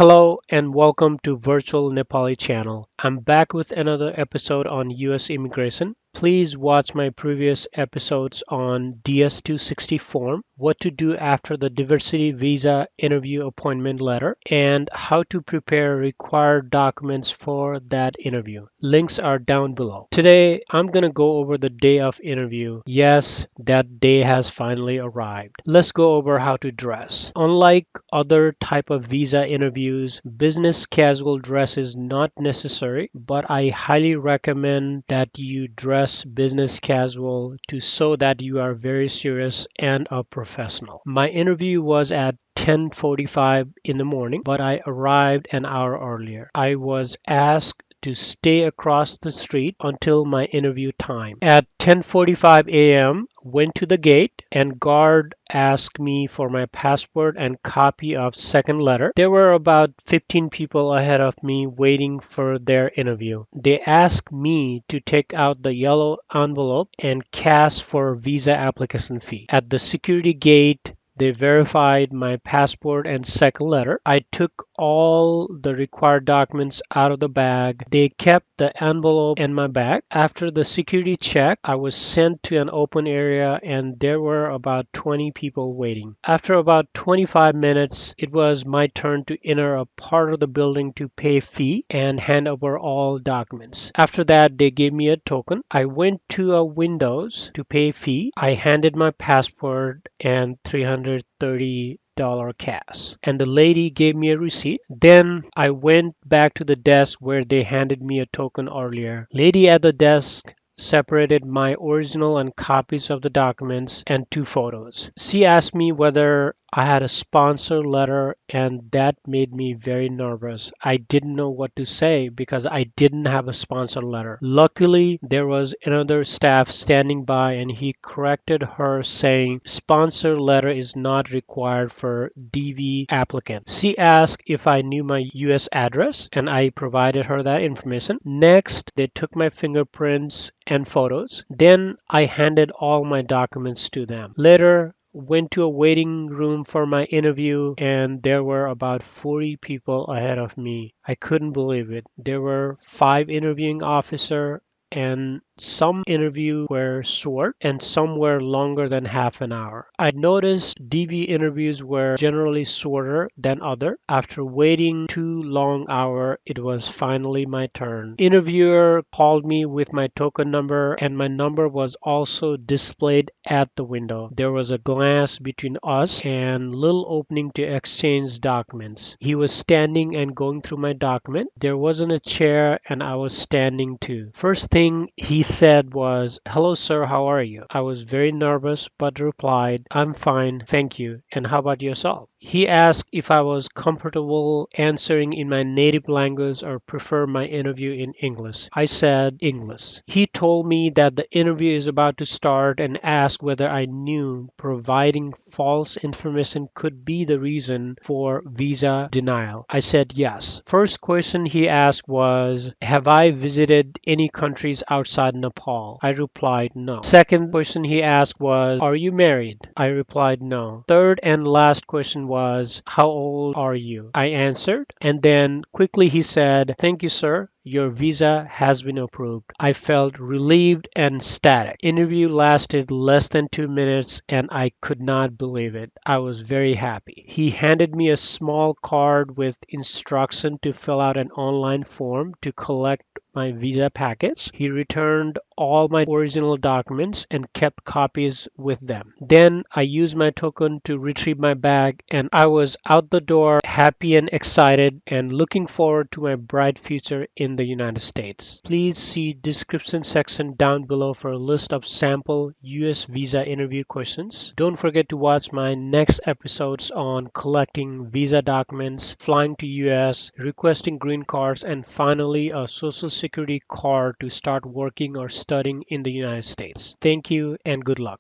Hello and welcome to Virtual Nepali channel. I'm back with another episode on US immigration. Please watch my previous episodes on DS-260 form, what to do after the diversity visa interview appointment letter, and how to prepare required documents for that interview. Links are down below. Today, I'm going to go over the day of interview. Yes, that day has finally arrived. Let's go over how to dress. Unlike other type of visa interviews, business casual dress is not necessary, but I highly recommend that you dress business casual to show that you are very serious and a professional. My interview was at 10:45 in the morning, but I arrived an hour earlier. I was asked to stay across the street until my interview time. At 10:45 a.m., went to the gate and guard asked me for my passport and copy of second letter. There were about 15 people ahead of me waiting for their interview. They asked me to take out the yellow envelope and cash for visa application fee. At the security gate, they verified my passport and second letter. I took all the required documents out of the bag. They kept the envelope in my bag. After the security check, I was sent to an open area and there were about 20 people waiting. After about 25 minutes, it was my turn to enter a part of the building to pay fee and hand over all documents. After that, they gave me a token. I went to a windows to pay fee. I handed my passport and $330 cash, and the lady gave me a receipt. Then I went back to the desk where they handed me a token earlier. Lady at the desk separated my original and copies of the documents and two photos. She asked me whether I had a sponsor letter, and that made me very nervous. I didn't know what to say because I didn't have a sponsor letter. Luckily, there was another staff standing by and he corrected her saying sponsor letter is not required for DV applicants. She asked if I knew my US address and I provided her that information. Next, they took my fingerprints and photos. Then I handed all my documents to them. Later, went to a waiting room for my interview and there were about 40 people ahead of me. I couldn't believe it. There were 5 interviewing officers and some interviews were short and some were longer than half an hour. I noticed DV interviews were generally shorter than other. After waiting 2 long hours, it was finally my turn. Interviewer called me with my token number and my number was also displayed at the window. There was a glass between us and little opening to exchange documents. He was standing and going through my document. There wasn't a chair and I was standing too. First thing he said was, "Hello sir, how are you?" I was very nervous but replied, "I'm fine, thank you. And how about yourself?" He asked if I was comfortable answering in my native language or prefer my interview in English. I said English. He told me that the interview is about to start and asked whether I knew providing false information could be the reason for visa denial. I said yes. First question he asked was, have I visited any countries outside Nepal? I replied no. Second question he asked was, are you married? I replied no. Third and last question was, how old are you? I answered, and then quickly he said, thank you sir, your visa has been approved. I felt relieved and ecstatic. Interview lasted less than 2 minutes and I could not believe it. I was very happy. He handed me a small card with instruction to fill out an online form to collect my visa package. He returned all my original documents and kept copies with them. Then I used my token to retrieve my bag and I was out the door happy and excited and looking forward to my bright future in the United States. Please see description section down below for a list of sample US visa interview questions. Don't forget to watch my next episodes on collecting visa documents, flying to US, requesting green cards, and finally a social security card to start working or studying in the United States. Thank you and good luck.